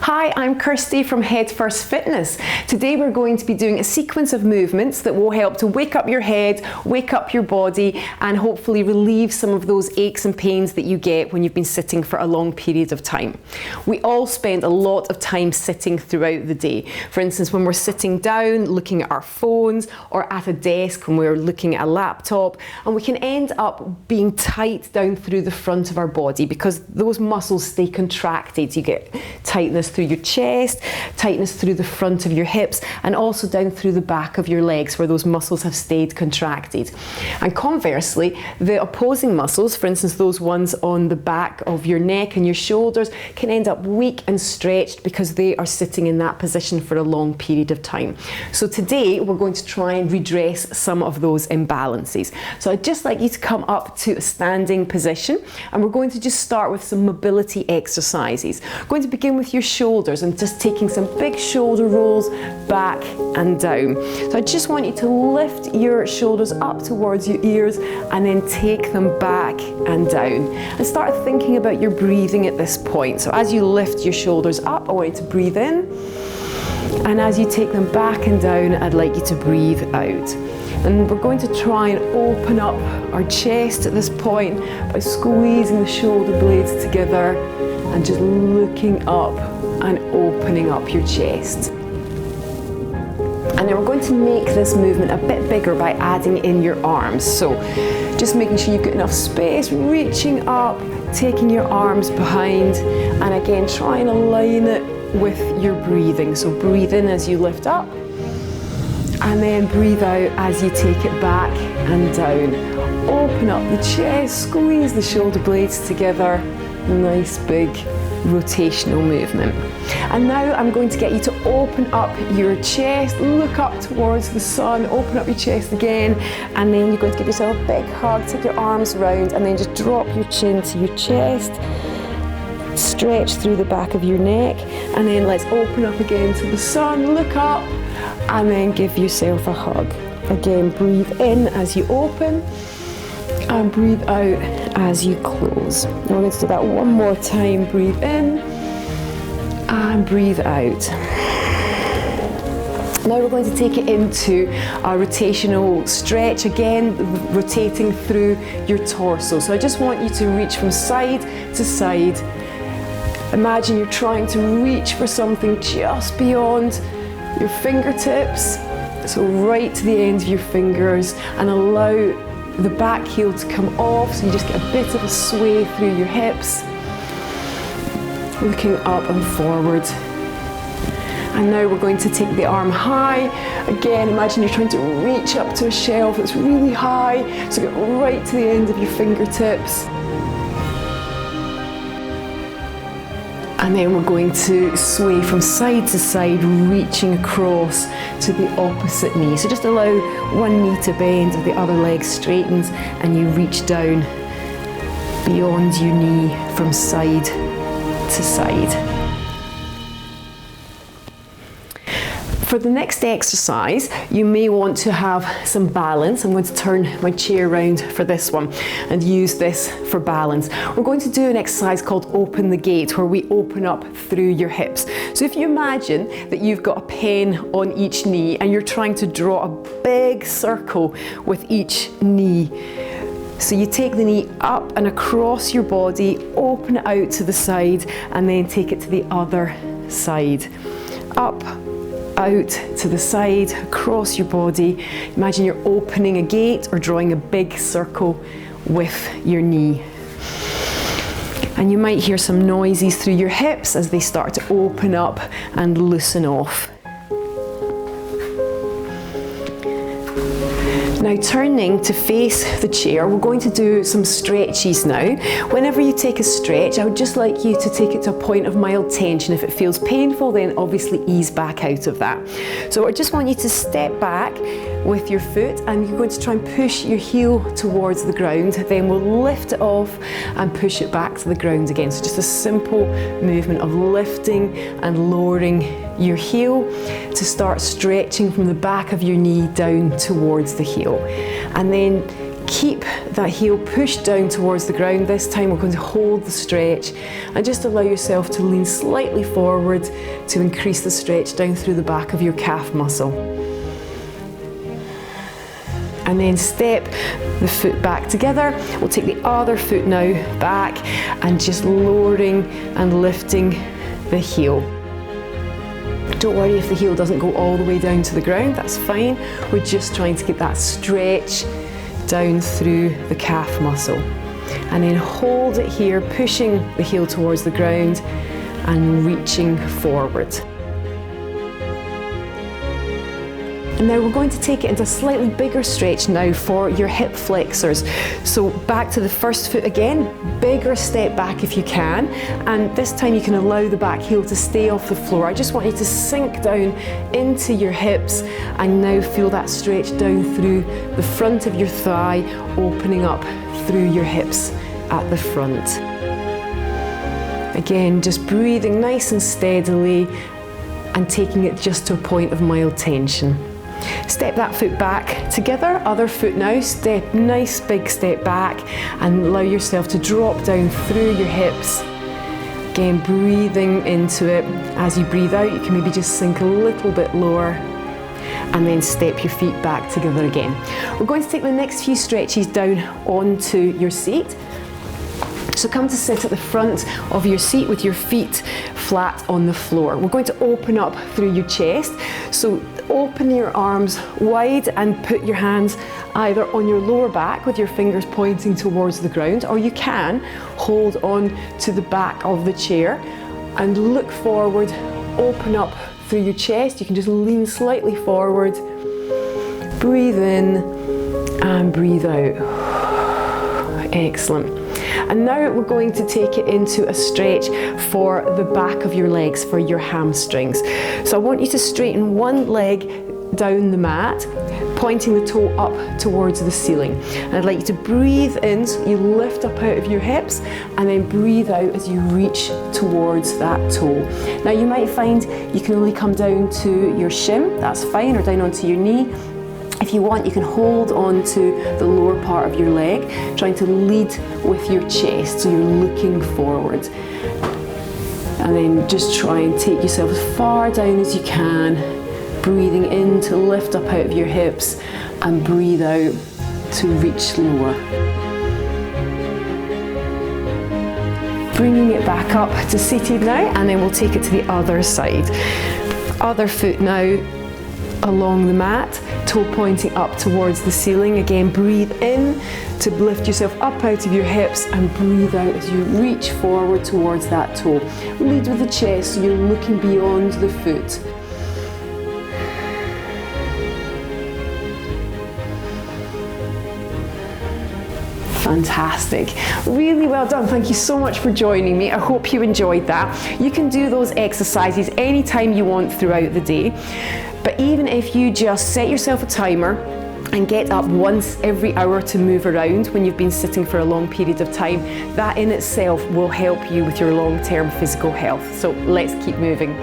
Hi, I'm Kirsty from Head First Fitness. Today we're going to be doing a sequence of movements that will help to wake up your head, wake up your body, and hopefully relieve some of those aches and pains that you get when you've been sitting for a long period of time. We all spend a lot of time sitting throughout the day. For instance, when we're sitting down looking at our phones, or at a desk when we're looking at a laptop, and we can end up being tight down through the front of our body because those muscles stay contracted. You get tightness through your chest, tightness through the front of your hips, and also down through the back of your legs where those muscles have stayed contracted. And conversely, the opposing muscles, for instance those ones on the back of your neck and your shoulders, can end up weak and stretched because they are sitting in that position for a long period of time. So today we're going to try and redress some of those imbalances. So I'd just like you to come up to a standing position, and we're going to just start with some mobility exercises. We're going to begin with your shoulders and just taking some big shoulder rolls back and down. So I just want you to lift your shoulders up towards your ears and then take them back and down. And start thinking about your breathing at this point. So as you lift your shoulders up, I want you to breathe in. And as you take them back and down, I'd like you to breathe out. And we're going to try and open up our chest at this point by squeezing the shoulder blades together and just looking up and opening up your chest. And then we're going to make this movement a bit bigger by adding in your arms. So just making sure you've got enough space, reaching up, taking your arms behind, and again try and align it with your breathing. So breathe in as you lift up, and then breathe out as you take it back and down. Open up the chest, squeeze the shoulder blades together. Nice big rotational movement. And now I'm going to get you to open up your chest, look up towards the sun, open up your chest again, and then you're going to give yourself a big hug, take your arms round, and then just drop your chin to your chest, stretch through the back of your neck, and then let's open up again to the sun, look up, and then give yourself a hug. Again, breathe in as you open, and breathe out as you close. Now we're going to do that one more time. Breathe in and breathe out. Now we're going to take it into a rotational stretch, again rotating through your torso. So I just want you to reach from side to side. Imagine you're trying to reach for something just beyond your fingertips, so right to the ends of your fingers, and allow the back heel to come off, so you just get a bit of a sway through your hips, looking up and forward. And now we're going to take the arm high. Again, imagine you're trying to reach up to a shelf that's really high, so get right to the end of your fingertips. And then we're going to sway from side to side, reaching across to the opposite knee. So just allow one knee to bend, the other leg straightens, and you reach down beyond your knee from side to side. For the next exercise, you may want to have some balance. I'm going to turn my chair around for this one and use this for balance. We're going to do an exercise called Open the Gate, where we open up through your hips. So if you imagine that you've got a pen on each knee and you're trying to draw a big circle with each knee. So you take the knee up and across your body, open it out to the side, and then take it to the other side. Up, out to the side, across your body. Imagine you're opening a gate or drawing a big circle with your knee. And you might hear some noises through your hips as they start to open up and loosen off. Now turning to face the chair, we're going to do some stretches now. Whenever you take a stretch, I would just like you to take it to a point of mild tension. If it feels painful, then obviously ease back out of that. So I just want you to step back with your foot, and you're going to try and push your heel towards the ground. Then we'll lift it off and push it back to the ground again. So just a simple movement of lifting and lowering your heel to start stretching from the back of your knee down towards the heel. And then Keep that heel pushed down towards the ground. This time we're going to hold the stretch and just allow yourself to lean slightly forward to increase the stretch down through the back of your calf muscle. And then step the foot back together. We'll take the other foot now back and just lowering and lifting the heel. Don't worry if the heel doesn't go all the way down to the ground, that's fine. We're just trying to get that stretch down through the calf muscle. And then hold it here, pushing the heel towards the ground and reaching forward. And now we're going to take it into a slightly bigger stretch now for your hip flexors. So back to the first foot again, bigger step back if you can. And this time you can allow the back heel to stay off the floor. I just want you to sink down into your hips and now feel that stretch down through the front of your thigh, opening up through your hips at the front. Again, just breathing nice and steadily and taking it just to a point of mild tension. Step that foot back together, other foot now, step, nice big step back and allow yourself to drop down through your hips. Again, breathing into it. As you breathe out, you can maybe just sink a little bit lower and then step your feet back together again. We're going to take the next few stretches down onto your seat. So come to sit at the front of your seat with your feet flat on the floor. We're going to open up through your chest. So open your arms wide and put your hands either on your lower back with your fingers pointing towards the ground, or you can hold on to the back of the chair and look forward, open up through your chest. You can just lean slightly forward, breathe in and breathe out. Excellent. And now we're going to take it into a stretch for the back of your legs, for your hamstrings. So I want you to straighten one leg down the mat, pointing the toe up towards the ceiling. And I'd like you to breathe in, so you lift up out of your hips, and then breathe out as you reach towards that toe. Now you might find you can only come down to your shin, that's fine, or down onto your knee. If you want, you can hold on to the lower part of your leg, trying to lead with your chest, so you're looking forward. And then just try and take yourself as far down as you can, breathing in to lift up out of your hips, and breathe out to reach lower. Bringing it back up to seated now, and then we'll take it to the other side. Other foot now along the mat, toe pointing up towards the ceiling. Again, breathe in to lift yourself up out of your hips and breathe out as you reach forward towards that toe. Lead with the chest so you're looking beyond the foot. Fantastic. Really well done. Thank you so much for joining me. I hope you enjoyed that. You can do those exercises anytime you want throughout the day. But even if you just set yourself a timer and get up once every hour to move around when you've been sitting for a long period of time, that in itself will help you with your long-term physical health. So let's keep moving.